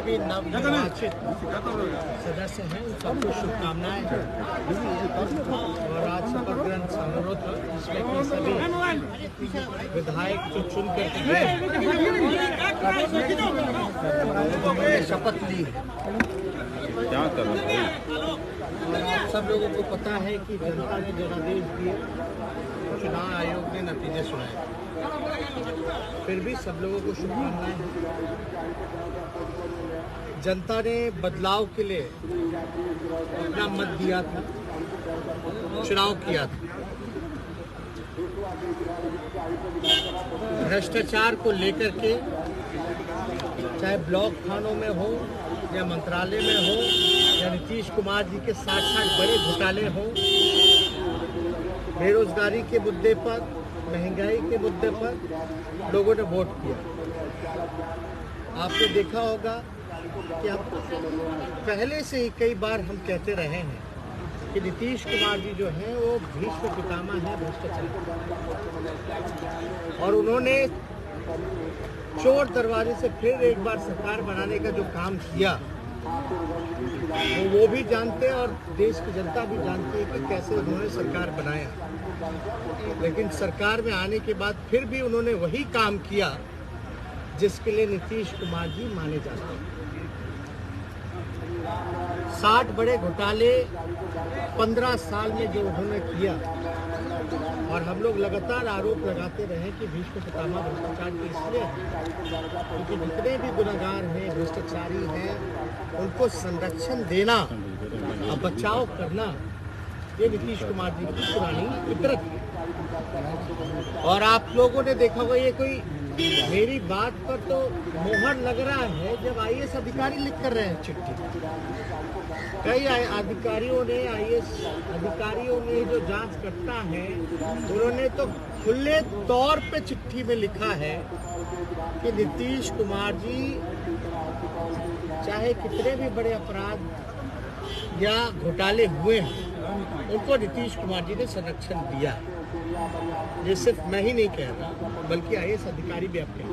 भी नवनिर्वाचित सदस्य हैं उन सबको शुभकामनाएं हैं। और आज शपथ ग्रहण समारोह था जिसमें कि सभी विधायक जो चुन कर गए शपथ ली। और आप सब लोगों को पता है कि जनता ने जनादेश दिए, चुनाव आयोग ने नतीजे सुनाए, फिर भी सब लोगों को शुभकामनाएं हैं। जनता ने बदलाव के लिए अपना मत दिया था, चुनाव किया था। भ्रष्टाचार को लेकर के चाहे ब्लॉक थानों में हो या मंत्रालय में हो या नीतीश कुमार जी के साथ बड़े घोटाले हो, बेरोजगारी के मुद्दे पर, महंगाई के मुद्दे पर लोगों ने वोट किया। आपने देखा होगा कि हम पहले से ही कई बार हम कहते रहे हैं कि नीतीश कुमार जी जो हैं वो भीष्म पितामह है भ्रष्टाचार, और उन्होंने चोर दरवाजे से फिर एक बार सरकार बनाने का जो काम किया वो भी जानते हैं और देश की जनता भी जानती है कि कैसे उन्होंने सरकार बनाया। लेकिन सरकार में आने के बाद फिर भी उन्होंने वही काम किया जिसके लिए नीतीश कुमार जी माने जाते हैं। 60 बड़े घोटाले 15 साल में जो उन्होंने किया, और हम लोग लगातार आरोप लगाते रहे कि भीष्म पितामह भ्रष्टाचार के इसलिए क्योंकि जितने भी गुनहगार हैं, भ्रष्टाचारी हैं, उनको संरक्षण देना और बचाव करना ये नीतीश कुमार जी की पुरानी फितरत है। और आप लोगों ने देखा होगा, ये कोई मेरी बात पर तो मोहर लग रहा है जब आईएएस अधिकारी लिख कर रहे हैं चिट्ठी। कई अधिकारियों ने, आईएएस अधिकारियों ने जो जांच करता है उन्होंने तो खुले तौर पे चिट्ठी में लिखा है कि नीतीश कुमार जी चाहे कितने भी बड़े अपराध या घोटाले हुए हैं उनको नीतीश कुमार जी ने संरक्षण दिया। ये सिर्फ मैं ही नहीं कह रहा बल्कि आईएएस अधिकारी भी अपने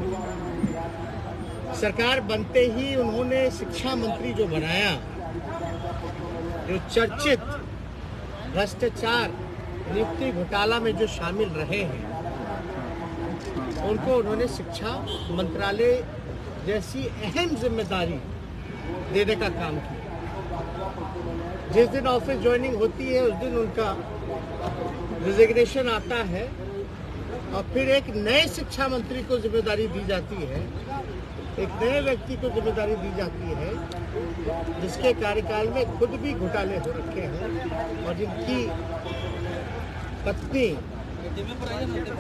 सरकार बनते ही उन्होंने शिक्षा मंत्री जो बनाया, जो चर्चित भ्रष्टाचार नियुक्ति घोटाला में जो शामिल रहे हैं, उनको उन्होंने शिक्षा मंत्रालय जैसी अहम जिम्मेदारी देने का काम किया। जिस दिन ऑफिस ज्वाइनिंग होती है उस दिन उनका रिजिग्नेशन आता है और फिर एक नए शिक्षा मंत्री को जिम्मेदारी दी जाती है, एक नए व्यक्ति को जिम्मेदारी दी जाती है जिसके कार्यकाल में खुद भी घोटाले हो रखे हैं और जिनकी पत्नी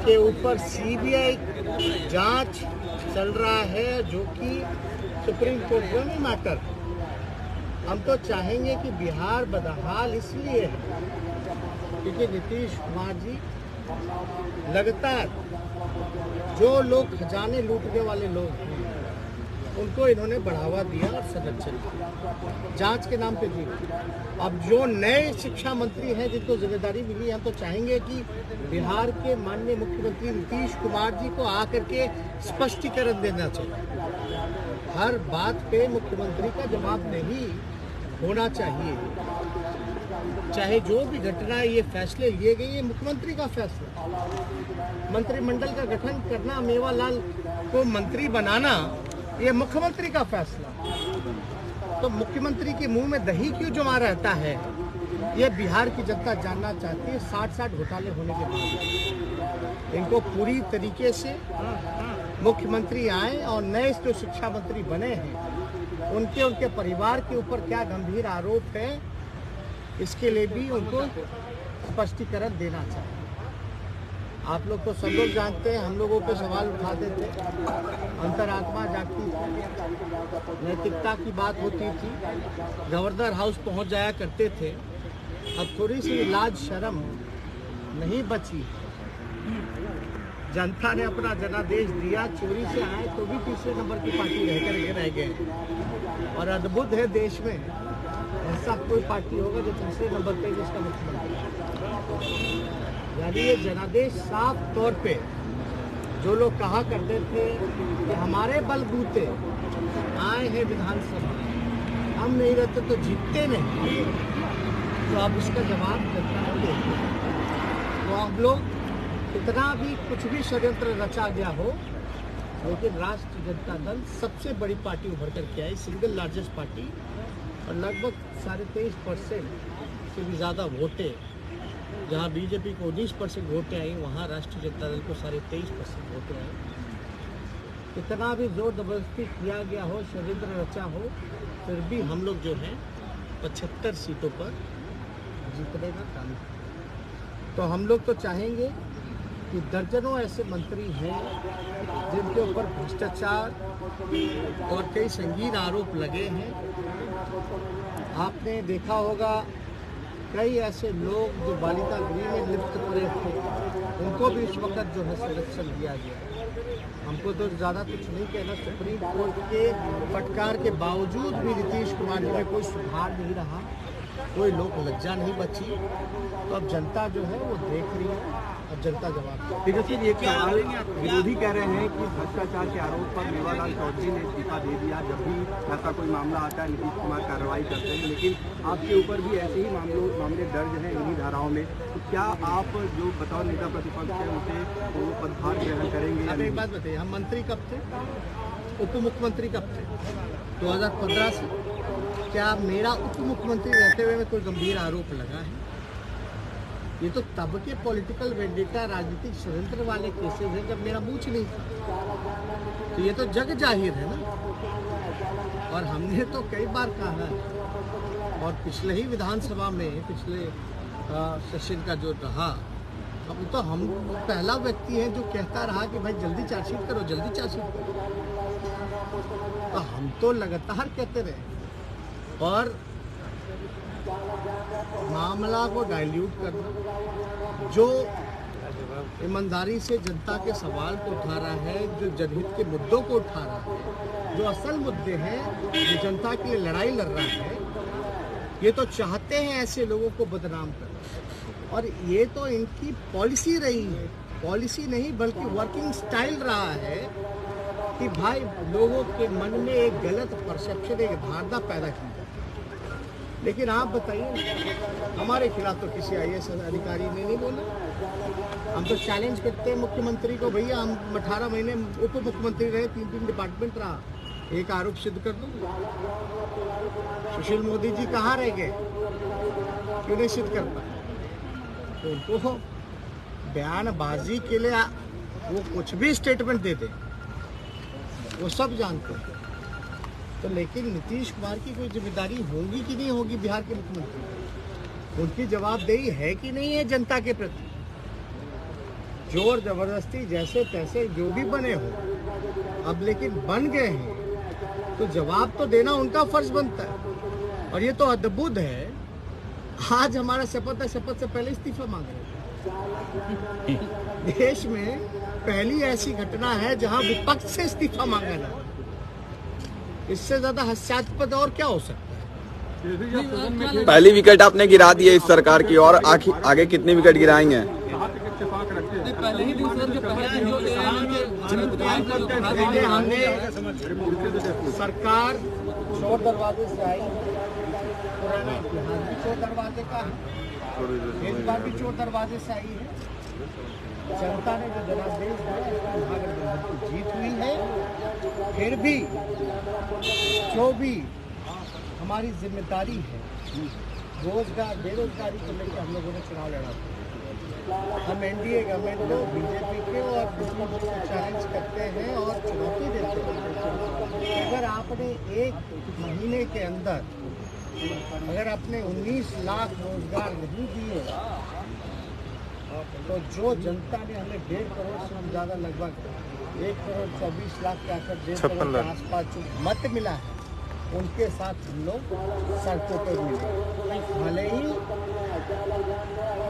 के ऊपर सीबीआई जांच चल रहा है जो कि सुप्रीम कोर्ट में मैटर। हम तो चाहेंगे कि बिहार बदहाल इसलिए है क्योंकि नीतीश कुमार जी लगातार जो लोग खजाने लूटने वाले लोग हैं उनको इन्होंने बढ़ावा दिया और संरक्षण किया, जांच के नाम पे दी। अब जो नए शिक्षा मंत्री हैं जिनको जिम्मेदारी मिली, हम तो चाहेंगे कि बिहार के माननीय मुख्यमंत्री नीतीश कुमार जी को आकर के स्पष्टीकरण देना चाहिए। हर बात पे मुख्यमंत्री का जवाब नहीं होना चाहिए। चाहे जो भी घटना ये फैसले लिए गए, ये मुख्यमंत्री का फैसला। मंत्रिमंडल का गठन करना, मेवालाल को मंत्री बनाना, ये मुख्यमंत्री का फैसला। तो मुख्यमंत्री के मुंह में दही क्यों जमा रहता है, ये बिहार की जनता जानना चाहती है। 60 घोटाले होने के बाद इनको पूरी तरीके से मुख्यमंत्री आए और नए जो शिक्षा मंत्री बने हैं उनके परिवार के ऊपर क्या गंभीर आरोप है, इसके लिए भी उनको स्पष्टीकरण देना चाहिए। आप लोग तो सब लोग जानते हैं, हम लोगों पे सवाल उठाते थे, अंतरात्मा जागती थी, नैतिकता की बात होती थी, गवर्नर हाउस पहुंच जाया करते थे। अब थोड़ी सी लाज शर्म नहीं बची। जनता ने अपना जनादेश दिया, चोरी से आए तो भी तीसरे नंबर की पार्टी रह गए। और अद्भुत है देश में ऐसा कोई पार्टी होगा जो तीसरे नंबर पे जिसका मुख्यमंत्री। यानी ये जनादेश साफ तौर पे जो लोग कहा करते थे कि हमारे बलबूते आए हैं विधानसभा, हम नहीं रहते तो जीतते नहीं, तो आप इसका जवाब जनता को देते हैं। तो आप लोग कितना भी कुछ भी षड्यंत्र रचा गया हो, लेकिन राष्ट्रीय जनता दल सबसे बड़ी पार्टी उभर करके आई, सिंगल लार्जेस्ट पार्टी, और लगभग 23.5% से भी ज़्यादा वोटें, जहां बीजेपी को 19% वोटें आई, वहां राष्ट्रीय जनता दल को 23.5% वोटें आई। कितना भी जोर जबरदस्ती किया गया हो, षड्यंत्र रचा हो, फिर भी हम लोग जो हैं 75 सीटों पर जीतने का काम किया। तो हम लोग तो चाहेंगे कि दर्जनों ऐसे मंत्री हैं जिनके ऊपर भ्रष्टाचार और कई संगीन आरोप लगे हैं। आपने देखा होगा कई ऐसे लोग जो बालिका गृह में लिप्त पड़े थे, उनको भी इस वक्त जो है संरक्षण दिया गया। हमको तो ज़्यादा कुछ नहीं कहना, सुप्रीम कोर्ट के फटकार के बावजूद भी नीतीश कुमार जी में कोई सुधार नहीं रहा, कोई लोक लज्जा नहीं बची। तो अब जनता जो है वो देख रही है, अब जनता जवाब। तेजस्वी, एक सवाल, विरोधी कह रहे हैं कि भ्रष्टाचार के आरोप पर मेवालाल चौधरी ने इस्तीफा दे दिया। जब भी ऐसा कोई मामला आता है नीतीश कुमार कार्रवाई करते हैं, लेकिन आपके ऊपर भी ऐसे ही मामले दर्ज हैं इन्हीं धाराओं में। तो क्या आप जो बतौर नेता प्रतिपक्ष है उसे वो पदभार ग्रहण करेंगे? अब एक बात बताइए, हम मंत्री कब थे, उप मुख्यमंत्री कब थे? 2015 से। क्या मेरा उप मुख्यमंत्री रहते हुए में कोई गंभीर आरोप लगा है? ये तो तब के पॉलिटिकल वेंडेटा, राजनीतिक षड्यंत्र वाले केसेस हैं जब मेरा मूछ नहीं था। तो ये तो जग जाहिर है ना। और हमने तो कई बार कहा है, और पिछले ही विधानसभा में पिछले सेशन का जो रहा, अब तो हम पहला व्यक्ति है जो कहता रहा कि भाई जल्दी चार्जशीट करो, जल्दी चार्जशीट करो। तो हम तो लगातार कहते रहे, और मामला को डाइल्यूट करना, जो ईमानदारी से जनता के सवाल को उठा रहा है, जो जनहित के मुद्दों को उठा रहा है, जो असल मुद्दे हैं, जो जनता के लिए लड़ाई लड़ रहा है, ये तो चाहते हैं ऐसे लोगों को बदनाम करना। और ये तो इनकी पॉलिसी रही है, पॉलिसी नहीं बल्कि वर्किंग स्टाइल रहा है कि भाई लोगों के मन में एक गलत परसेप्शन, एक धारणा पैदा की जाए। लेकिन आप बताइए, हमारे खिलाफ तो किसी IAS अधिकारी ने नहीं बोला। हम तो चैलेंज करते हैं मुख्यमंत्री को, भैया हम 18 महीने उप मुख्यमंत्री रहे, 3 डिपार्टमेंट रहा, एक आरोप सिद्ध कर दो। सुशील मोदी जी कहाँ रह गए, क्यों नहीं सिद्ध कर पाए? तो उनको बयानबाजी के लिए वो कुछ भी स्टेटमेंट दे दे, वो सब जानते हैं। तो लेकिन नीतीश कुमार की कोई जिम्मेदारी होगी कि नहीं होगी बिहार के मुख्यमंत्री? उनकी जवाबदेही है कि नहीं है जनता के प्रति? जोर जबरदस्ती जैसे तैसे जो भी बने हो, अब लेकिन बन गए हैं तो जवाब तो देना उनका फर्ज बनता है। और ये तो अद्भुत है, आज हमारा शपथ है, शपथ से पहले इस्तीफा मांग रहे हैं। देश में पहली ऐसी घटना है जहां विपक्ष से इस्तीफा मांगा जा रहा है। इससे ज्यादा हास्यास्पद और क्या हो सकता है? पहली विकेट आपने गिरा दी है इस सरकार की, और आगे कितनी विकेट गिराएंगे? हमने सरकार चोर दरवाजे से आई, पुराना इतिहास भी चोर दरवाजे का है, इस बार भी चोर दरवाजे से आई है। जनता ने जो जनादेश दिया, महागठबंधन की जीत हुई है। फिर भी जो भी हमारी जिम्मेदारी है, रोजगार बेरोजगारी को लेकर हम लोगों ने चुनाव लड़ा था। हम NDA गवर्नमेंट को, बीजेपी के और दूसरों को चैलेंज करते हैं और चुनौती देते हैं। अगर आपने एक महीने के अंदर अगर आपने 19 लाख रोजगार नहीं दिए, तो जो जनता ने हमें 1.5 करोड़ से हम ज़्यादा, लगभग 1,24,00,000 के आकर 1.5 करोड़ के आसपास जो मत मिला है, उनके साथ हम लोग सड़कों पर मिले। भले ही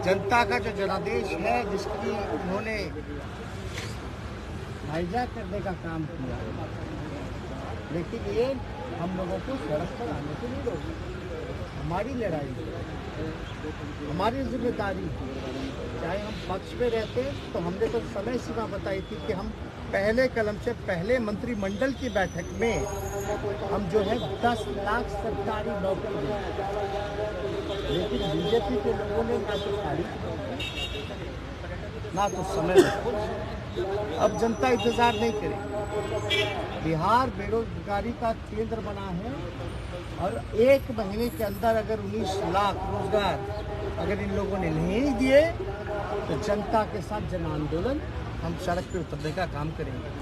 जनता का जो जनादेश है, जिसकी उन्होंने हाईजैक करने का काम किया, लेकिन ये हम लोगों को सड़क पर आने से नहीं रोके। हमारी लड़ाई, हमारी जिम्मेदारी, चाहे हम पक्ष में रहते तो हमने तो समय सीमा बताई थी कि हम पहले कलम से पहले मंत्रिमंडल की बैठक में हम जो है 10 लाख सरकारी नौकरी दी, लेकिन बीजेपी के लोगों ने ना तो तारीफ ना तो समय में कुछ। अब जनता इंतजार नहीं करेगी। बिहार बेरोजगारी का केंद्र बना है और 1 महीने के अंदर अगर 19 लाख रोजगार अगर इन लोगों ने नहीं दिए तो जनता के साथ जन आंदोलन हम सड़क पे उतरने का काम करेंगे।